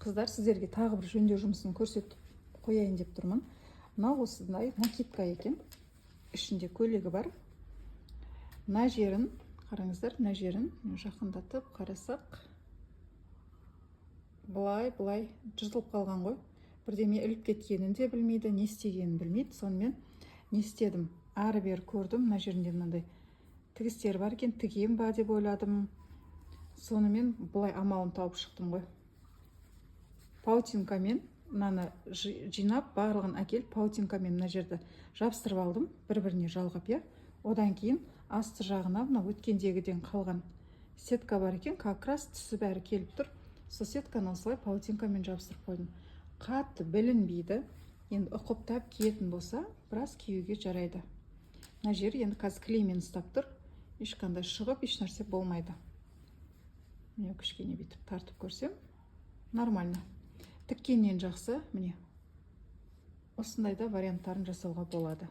Қыздар, сіздерге тағы бір жөндеу жұмысын көрсетіп қояйын деп тұрмын. Мынау осындай накидка екен. Ішінде көйлегі бар. Мына жерін қараңыздар, мына жерін жақындатып қарасақ, былай жыртылып қалған ғой. Бірдеме іліп кеткенін де білмейді, не істегенін білмейді. Сонымен не істедім? Ары бері көрдім, мына жерінде мынандай тігістер бар екен, тігем ба деп ойладым. Сонымен былай амалын тауып шықтым ғой. Паутинкамен мынаны жинап, барлығын әкеліп паутинкамен мына жерді жабыстырып алдым, бір-біріне жалғап, я. Одан кейін асты жағына мына өткендегіден қалған сетка бар екен, как раз түсі бәрі келіп тұр. Сол сетканы осылай паутинкамен жабыстырып қойдым. Қатты білінбейді. Енді ұқыптап киетін болса, біраз киюге жарайды. Мына жер енді қазір клеймен ұстап тұр. Ешқандай шығып, еш нәрсе болмайды. Міне кішкене бүйтіп тартып көрсем, нормально. Тіккеннен жақсы, міне. Осындайда варианттарын жасауға болады.